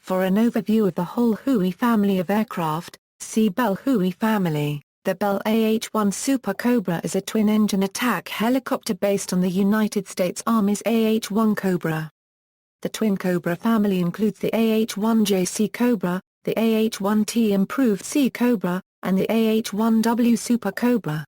For an overview of the whole Huey family of aircraft, see Bell Huey family. The Bell AH-1 SuperCobra is a twin-engine attack helicopter based on the United States Army's AH-1 Cobra. The twin Cobra family includes the AH-1J SeaCobra, the AH-1T Improved SeaCobra, and the AH-1W SuperCobra.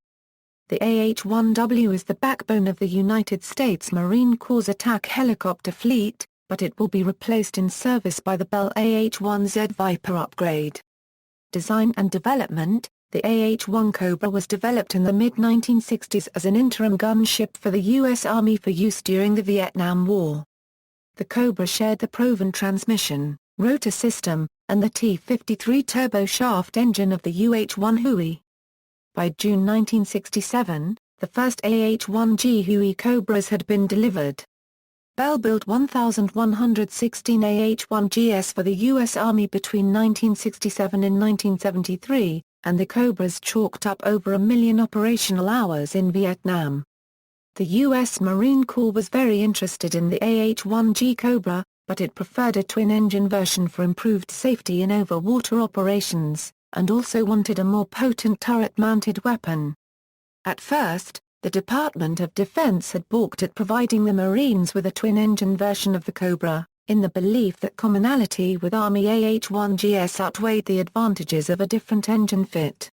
The AH-1W is the backbone of the United States Marine Corps attack helicopter fleet, but it will be replaced in service by the Bell AH-1Z Viper upgrade. Design and development. The AH-1 Cobra was developed in the mid-1960s as an interim gunship for the U.S. Army for use during the Vietnam War. The Cobra shared the proven transmission, rotor system, and the T-53 turboshaft engine of the UH-1 Huey. By June 1967, the first AH-1G Huey Cobras had been delivered. Bell built 1,116 AH-1Gs for the U.S. Army between 1967 and 1973, and the Cobras chalked up over 1 million operational hours in Vietnam. The U.S. Marine Corps was very interested in the AH-1G Cobra, but it preferred a twin-engine version for improved safety in over-water operations, and also wanted a more potent turret-mounted weapon. At first, the Department of Defense had balked at providing the Marines with a twin-engine version of the Cobra, in the belief that commonality with Army AH-1Gs outweighed the advantages of a different engine fit.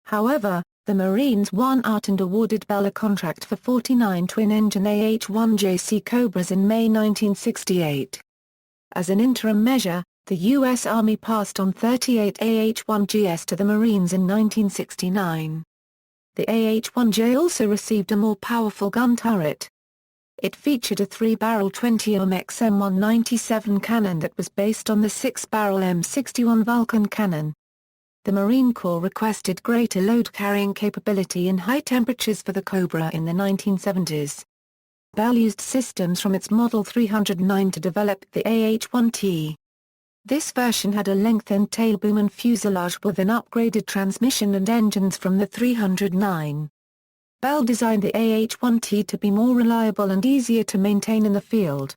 However, the Marines won out and awarded Bell a contract for 49 twin-engine AH-1J SeaCobras in May 1968. As an interim measure, the U.S. Army passed on 38 AH-1Gs to the Marines in 1969. The AH-1J also received a more powerful gun turret. It featured a 3-barrel 20mm M197 cannon that was based on the 6-barrel M61 Vulcan cannon. The Marine Corps requested greater load-carrying capability in high temperatures for the Cobra in the 1970s. Bell used systems from its Model 309 to develop the AH-1T. This version had a lengthened tailboom and fuselage with an upgraded transmission and engines from the 309. Bell designed the AH-1T to be more reliable and easier to maintain in the field.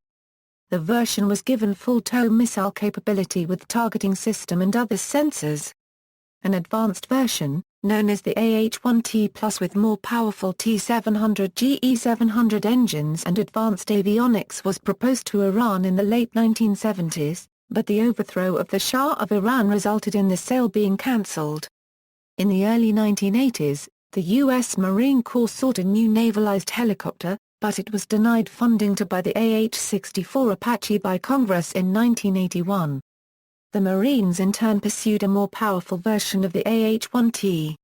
The version was given full tow missile capability with targeting system and other sensors. An advanced version, known as the AH-1T Plus with more powerful T700 GE700 engines and advanced avionics was proposed to Iran in the late 1970s, but the overthrow of the Shah of Iran resulted in the sale being cancelled. In the early 1980s, the U.S. Marine Corps sought a new navalized helicopter, but it was denied funding to buy the AH-64 Apache by Congress in 1981. The Marines in turn pursued a more powerful version of the AH-1T.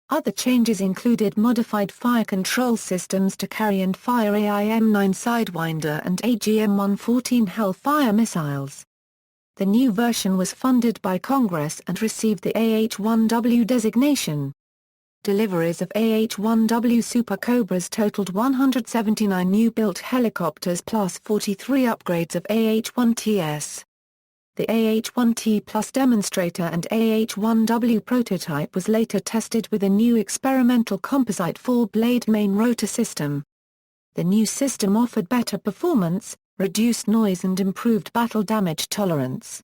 Other changes included modified fire control systems to carry and fire AIM-9 Sidewinder and AGM-114 Hellfire missiles. The new version was funded by Congress and received the AH-1W designation. Deliveries of AH-1W SuperCobras totaled 179 new-built helicopters plus 43 upgrades of AH-1Ts. The AH-1T Plus demonstrator and AH-1W prototype was later tested with a new experimental composite 4-blade main rotor system. The new system offered better performance, reduced noise and improved battle damage tolerance.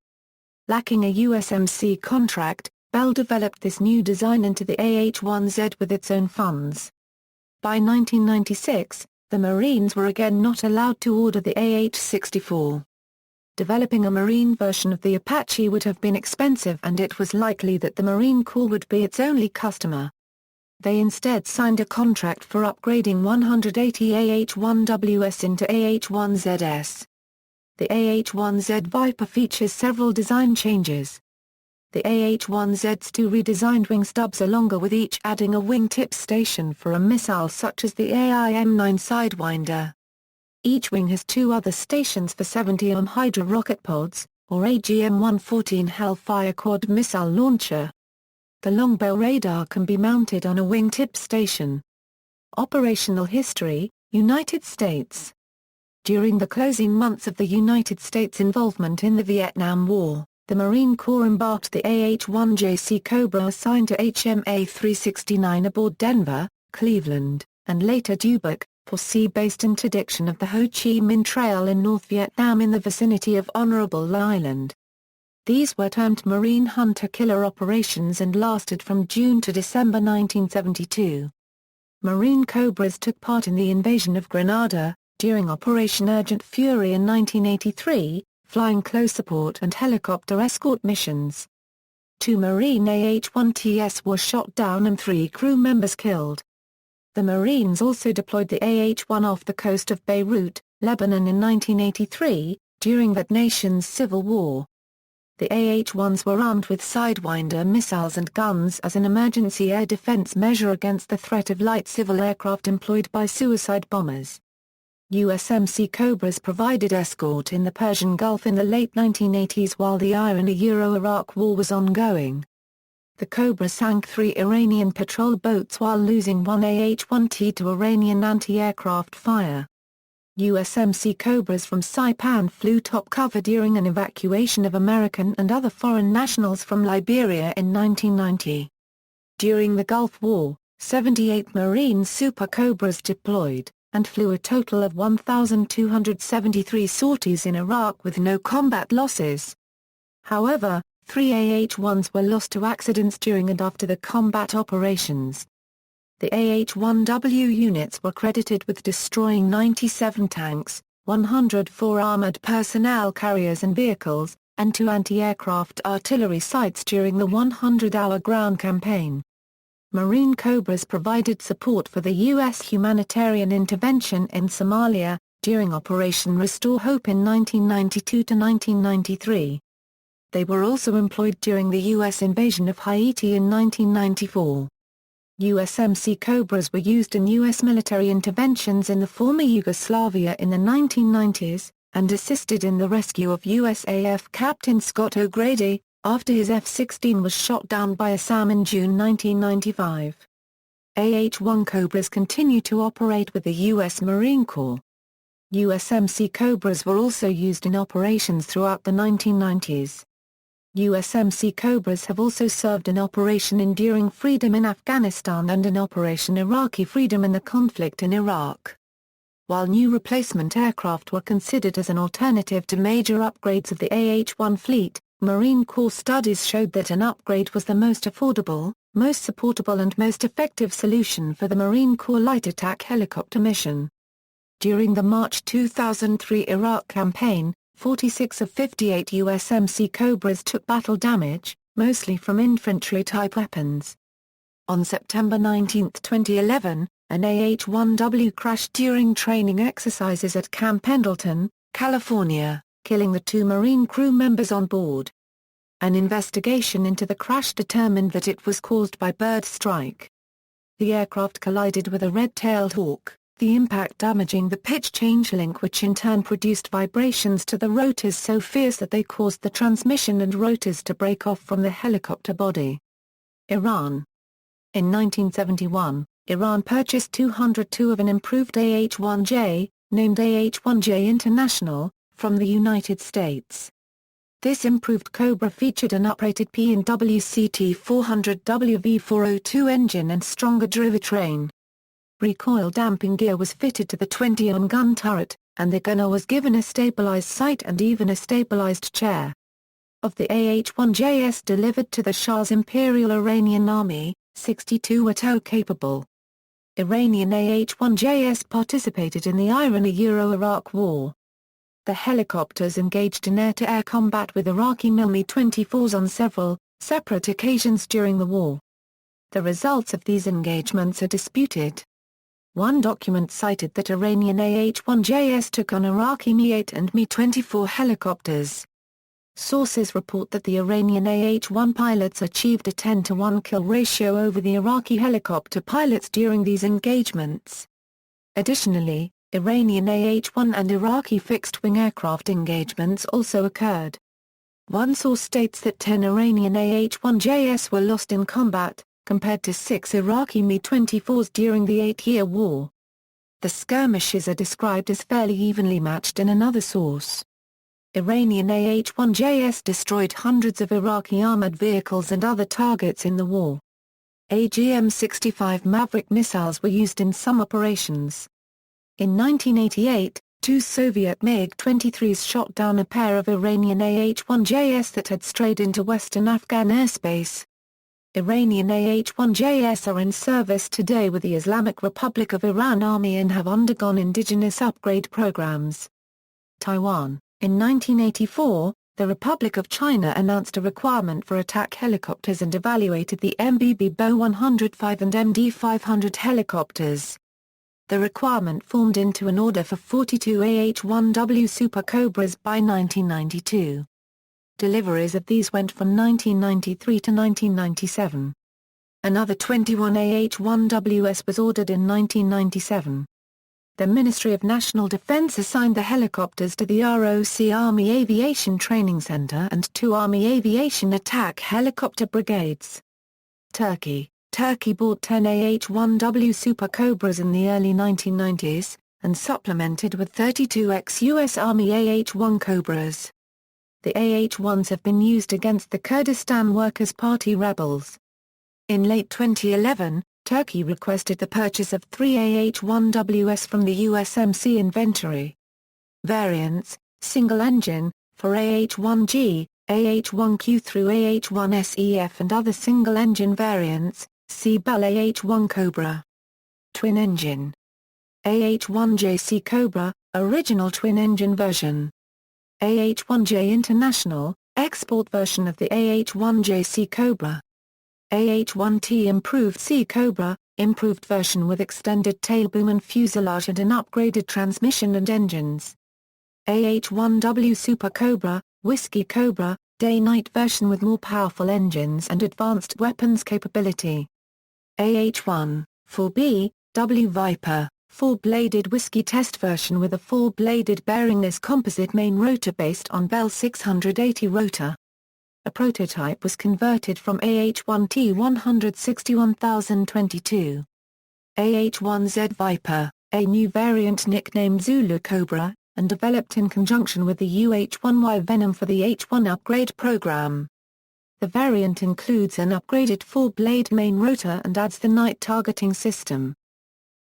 Lacking a USMC contract, Bell developed this new design into the AH-1Z with its own funds. By 1996, the Marines were again not allowed to order the AH-64. Developing a Marine version of the Apache would have been expensive and it was likely that the Marine Corps would be its only customer. They instead signed a contract for upgrading 180 AH-1Ws into AH-1Zs. The AH-1Z Viper features several design changes. The AH-1Z's two redesigned wing stubs are longer with each adding a wingtip station for a missile such as the AIM-9 Sidewinder. Each wing has two other stations for 70mm Hydra rocket pods, or AGM-114 Hellfire quad missile launcher. The longbow radar can be mounted on a wingtip station. Operational history, United States. During the closing months of the United States' involvement in the Vietnam War, the Marine Corps embarked the AH-1J SeaCobra assigned to HMA 369 aboard Denver, Cleveland, and later Dubuque, for sea-based interdiction of the Ho Chi Minh Trail in North Vietnam in the vicinity of Honorable Island. These were termed Marine Hunter-Killer operations and lasted from June to December 1972. Marine Cobras took part in the invasion of Grenada, during Operation Urgent Fury in 1983, flying close support and helicopter escort missions. 2 Marine AH-1Ts were shot down and 3 crew members killed. The Marines also deployed the AH-1 off the coast of Beirut, Lebanon in 1983, during that nation's civil war. The AH-1s were armed with Sidewinder missiles and guns as an emergency air defense measure against the threat of light civil aircraft employed by suicide bombers. USM SeaCobras provided escort in the Persian Gulf in the late 1980s while the Iran-Iraq war was ongoing. The Cobra sank 3 Iranian patrol boats while losing 1 AH-1T to Iranian anti-aircraft fire. USM SeaCobras from Saipan flew top cover during an evacuation of American and other foreign nationals from Liberia in 1990. During the Gulf War, 78 Marine SuperCobras deployed, and flew a total of 1,273 sorties in Iraq with no combat losses. However, 3 AH-1s were lost to accidents during and after the combat operations. The AH-1W units were credited with destroying 97 tanks, 104 armored personnel carriers and vehicles, and 2 anti-aircraft artillery sites during the 100-hour ground campaign. Marine Cobras provided support for the U.S. humanitarian intervention in Somalia, during Operation Restore Hope in 1992 to 1993. They were also employed during the U.S. invasion of Haiti in 1994. USM SeaCobras were used in U.S. military interventions in the former Yugoslavia in the 1990s, and assisted in the rescue of USAF Captain Scott O'Grady, after his F-16 was shot down by Assam in June 1995. AH-1 Cobras continue to operate with the U.S. Marine Corps. USM SeaCobras were also used in operations throughout the 1990s. USM SeaCobras have also served in Operation Enduring Freedom in Afghanistan and in Operation Iraqi Freedom in the conflict in Iraq. While new replacement aircraft were considered as an alternative to major upgrades of the AH-1 fleet, Marine Corps studies showed that an upgrade was the most affordable, most supportable and most effective solution for the Marine Corps light attack helicopter mission. During the March 2003 Iraq campaign, 46 of 58 USM SeaCobras took battle damage, mostly from infantry-type weapons. On September 19, 2011, an AH-1W crashed during training exercises at Camp Pendleton, California, killing the 2 Marine crew members on board. An investigation into the crash determined that it was caused by bird strike. The aircraft collided with a red-tailed hawk, the impact damaging the pitch change link, which in turn produced vibrations to the rotors so fierce that they caused the transmission and rotors to break off from the helicopter body. Iran. In 1971, Iran purchased 202 of an improved AH-1J, named AH-1J International, from the United States. This improved Cobra featured an uprated P&W CT400W V402 engine and stronger drivetrain. Recoil damping gear was fitted to the 20-on gun turret, and the gunner was given a stabilized sight and even a stabilized chair. Of the AH-1JS delivered to the Shah's Imperial Iranian Army, 62 were tow-capable. Iranian AH-1JS participated in the Iran-Iraq War. The helicopters engaged in air-to-air combat with Iraqi Mi-24s on several, separate occasions during the war. The results of these engagements are disputed. One document cited that Iranian AH-1JS took on Iraqi Mi-8 and Mi-24 helicopters. Sources report that the Iranian AH-1 pilots achieved a 10-to-1 kill ratio over the Iraqi helicopter pilots during these engagements. Additionally, Iranian AH-1 and Iraqi fixed-wing aircraft engagements also occurred. One source states that 10 Iranian AH-1JS were lost in combat, compared to 6 Iraqi Mi-24s during the 8-year war. The skirmishes are described as fairly evenly matched in another source. Iranian AH-1JS destroyed hundreds of Iraqi armored vehicles and other targets in the war. AGM-65 Maverick missiles were used in some operations. In 1988, Two Soviet MiG-23s shot down a pair of Iranian AH-1Js that had strayed into western Afghan airspace. Iranian AH-1Js are in service today with the Islamic Republic of Iran Army and have undergone indigenous upgrade programs. Taiwan. In 1984, the Republic of China announced a requirement for attack helicopters and evaluated the MBB Bo 105 and MD 500 helicopters. The requirement formed into an order for 42 AH-1W SuperCobras by 1992. Deliveries of these went from 1993 to 1997. Another 21 AH-1Ws was ordered in 1997. The Ministry of National Defense assigned the helicopters to the ROC Army Aviation Training Center and 2 Army Aviation Attack Helicopter Brigades. Turkey bought 10 AH-1W SuperCobras in the early 1990s, and supplemented with 32 ex-US Army AH-1 Cobras. The AH-1s have been used against the Kurdistan Workers' Party rebels. In late 2011, Turkey requested the purchase of 3 AH-1Ws from the USMC inventory. Variants, single engine, for AH-1G, AH-1Q through AH-1SEF and other single-engine variants, see Bell AH-1 Cobra. Twin engine. AH-1J SeaCobra, original twin-engine version. AH-1J International, export version of the AH-1J SeaCobra. AH-1T Improved SeaCobra, improved version with extended tailboom and fuselage and an upgraded transmission and engines. AH-1W SuperCobra, Whiskey Cobra, day-night version with more powerful engines and advanced weapons capability. AH-1, 4B, W Viper, four-bladed Whiskey test version with a four-bladed bearingless composite main rotor based on Bell 680 rotor. A prototype was converted from AH-1T 161022. AH-1Z Viper, a new variant nicknamed Zulu Cobra, and developed in conjunction with the AH-1Y Venom for the H-1 upgrade program. The variant includes an upgraded four-blade main rotor and adds the night targeting system.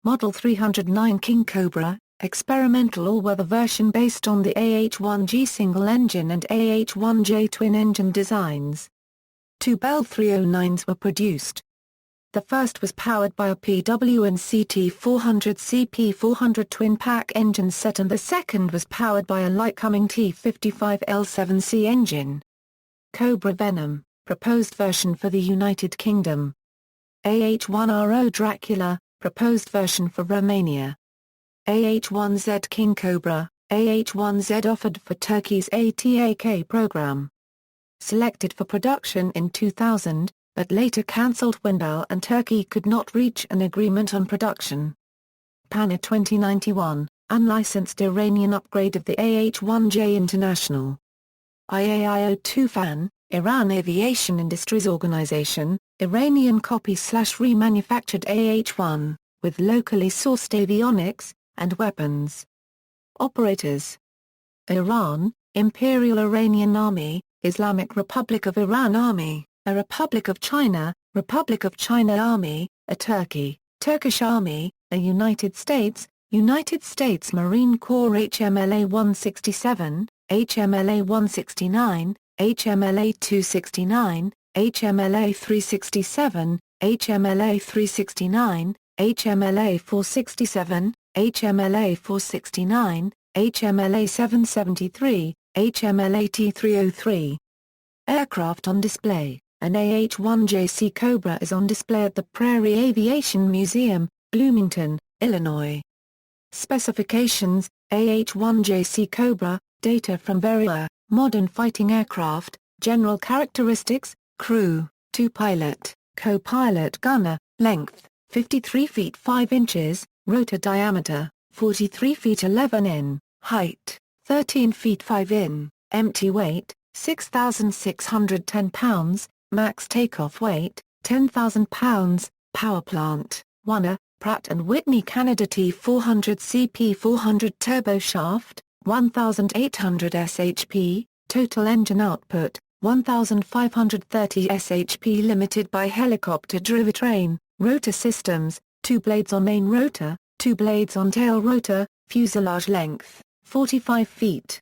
Model 309 King Cobra, experimental all-weather version based on the AH-1G single-engine and AH-1J twin-engine designs. 2 Bell 309s were produced. The first was powered by a PW&CT 400 CP400 twin-pack engine set and the second was powered by a Lycoming T55L7C engine. Cobra Venom, proposed version for the United Kingdom. AH-1RO Dracula, proposed version for Romania. AH-1Z King Cobra, AH-1Z offered for Turkey's ATAK program. Selected for production in 2000, but later cancelled when Bell and Turkey could not reach an agreement on production. Pana 2091, unlicensed Iranian upgrade of the AH-1J International. IAIO2 Fan, Iran Aviation Industries Organization, Iranian copy/remanufactured AH-1, with locally sourced avionics and weapons. Operators: Iran, Imperial Iranian Army, Islamic Republic of Iran Army, a Republic of China Army, a Turkish Army, a United States Marine Corps HMLA 167, HMLA 169, HMLA 269, HMLA 367, HMLA 369, HMLA 467, HMLA 469, HMLA 773, HMLA T303. Aircraft on display. An AH-1J SeaCobra is on display at the Prairie Aviation Museum, Bloomington, Illinois. Specifications: AH-1J SeaCobra, data from Veria, modern fighting aircraft, general characteristics, crew, 2 pilot, co-pilot gunner, length, 53 feet 5 inches, rotor diameter, 43 feet 11 in, height, 13 feet 5 in, empty weight, 6,610 pounds, max takeoff weight, 10,000 pounds, power plant, 1 Pratt & Whitney Canada T400 CP400 turboshaft, 1,800 shp, total engine output, 1,530 shp limited by helicopter drivetrain, rotor systems, 2 blades on main rotor, 2 blades on tail rotor, fuselage length, 45 feet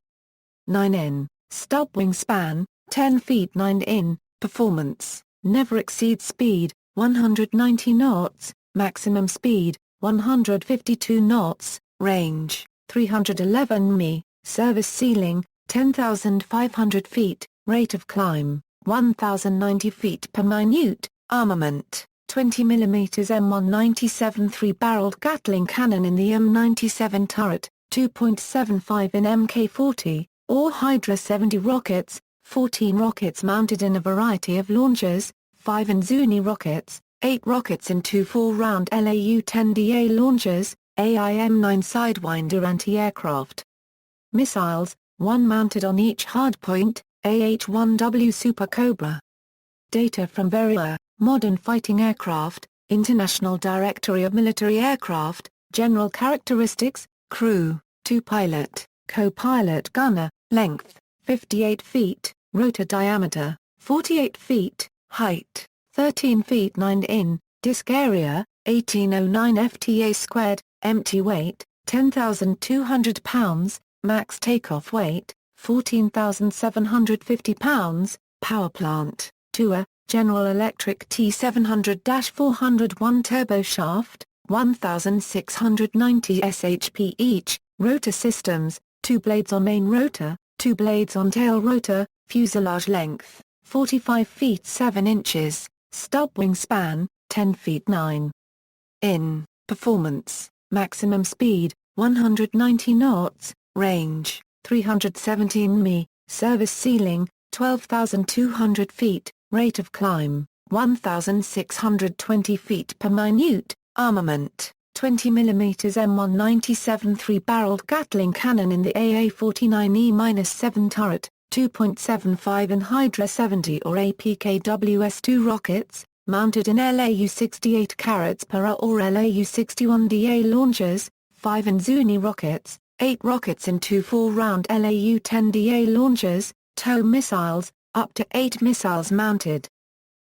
9 in, stub wingspan, 10 feet 9 in, performance, never exceed speed, 190 knots, maximum speed, 152 knots, range, 311 mi, service ceiling, 10,500 feet, rate of climb, 1,090 feet per minute, armament, 20 mm M197 3-barreled Gatling cannon in the M97 turret, 2.75 in Mk40, or Hydra 70 rockets, 14 rockets mounted in a variety of launchers, 5 in Zuni rockets, 8 rockets in 2 4-round LAU-10DA launchers, AIM-9 Sidewinder anti-aircraft missiles, 1 mounted on each hardpoint, AH-1W SuperCobra. Data from Veria, Modern Fighting Aircraft, International Directory of Military Aircraft, General Characteristics, Crew, 2 pilot, co-pilot gunner, length, 58 feet, rotor diameter, 48 feet, height, 13 feet 9 in, disk area, 1809 FTA squared, empty weight, 10,200 pounds, max takeoff weight, 14,750 pounds, power plant, TUA, General Electric T700-401 turboshaft, 1,690 shp each, rotor systems, 2 blades on main rotor, 2 blades on tail rotor, fuselage length, 45 feet 7 inches, stub wingspan, 10 feet 9 in, performance, maximum speed, 190 knots, range, 317 mi, service ceiling, 12,200 feet, rate of climb, 1,620 feet per minute, armament, 20 mm M197 3-barreled Gatling cannon in the AA-49E-7 turret, 2.75 in Hydra 70 or APKWS-2 rockets, mounted in LAU-68 carats per hour or LAU-61DA launchers, 5 in Zuni rockets, 8 rockets in 2 4-round LAU-10DA launchers, TOW missiles, up to 8 missiles mounted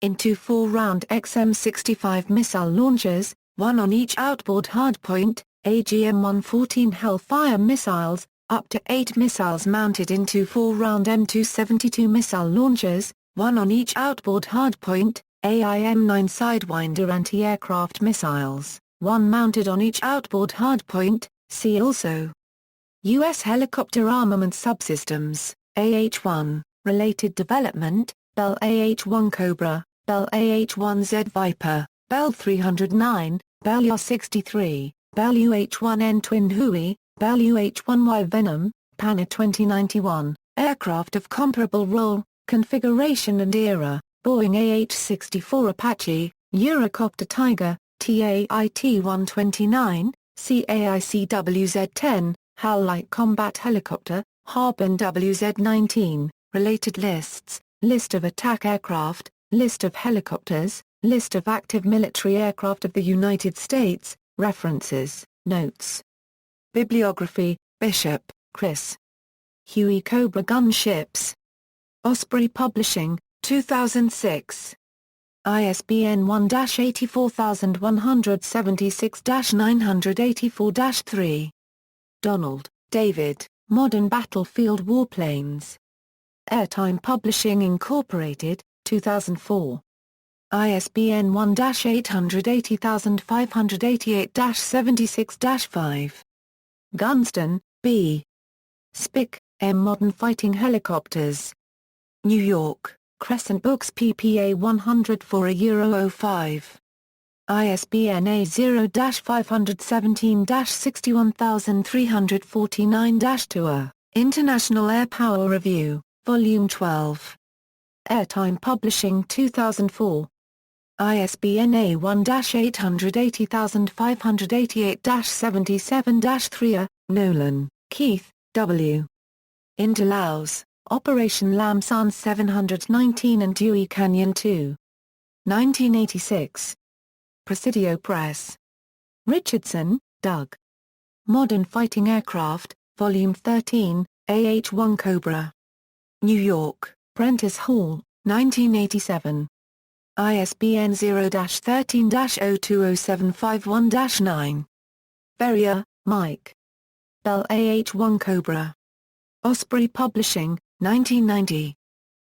in 2 4-round XM-65 missile launchers, 1 on each outboard hardpoint, AGM-114 Hellfire missiles, up to 8 missiles mounted in 2 4-round M272 missile launchers, 1 on each outboard hardpoint, AIM-9 Sidewinder anti-aircraft missiles, 1 mounted on each outboard hardpoint. See also U.S. Helicopter Armament Subsystems, AH-1, related development, Bell AH-1 Cobra, Bell AH-1Z Viper, Bell 309, Bell UH-63, Bell UH-1N Twin Huey, Bell UH-1Y Venom, Pana 2091, aircraft of comparable role, configuration and era, Boeing AH-64 Apache, Eurocopter Tiger, TAIT-129, CAICWZ-10, HAL Light Combat Helicopter, Harbin WZ-19, related lists, list of attack aircraft, list of helicopters, list of active military aircraft of the United States, references, notes. Bibliography, Bishop, Chris. Huey Cobra Gunships. Osprey Publishing, 2006. ISBN 1-84176-984-3. Donald, David, Modern Battlefield Warplanes. Airtime Publishing Incorporated, 2004. ISBN 1-880588-76-5. Gunston, B. Spick, M. Modern Fighting Helicopters. New York, Crescent Books PPA 100-4/05. ISBN A0-517-61349-2. International Air Power Review, Volume 12. Airtime Publishing 2004. ISBN A1-880588-77-3. Nolan, Keith, W. Interlaus, Operation Lamsan 719 and Dewey Canyon 2. 1986. Presidio Press. Richardson, Doug. Modern Fighting Aircraft, Volume 13, AH-1 Cobra. New York, Prentice Hall, 1987. ISBN 0-13-020751-9. Ferrier, Mike. Bell AH-1 Cobra. Osprey Publishing, 1990.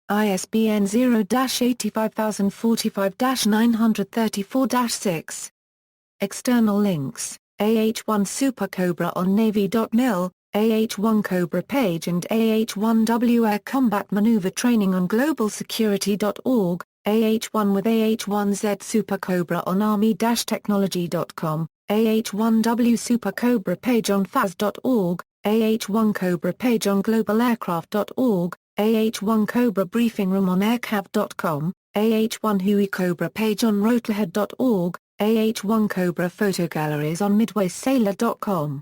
ISBN 0-85045-934-6. External links: AH-1 SuperCobra on Navy.mil, AH-1 Cobra page and AH-1W Air Combat Maneuver Training on globalsecurity.org, AH-1 with AH-1Z SuperCobra on army-technology.com, AH-1W SuperCobra page on faz.org, AH-1 Cobra page on globalaircraft.org, AH-1 Cobra briefing room on aircav.com, AH-1 Huey Cobra page on rotorhead.org, AH-1 Cobra photo galleries on midwaysailor.com.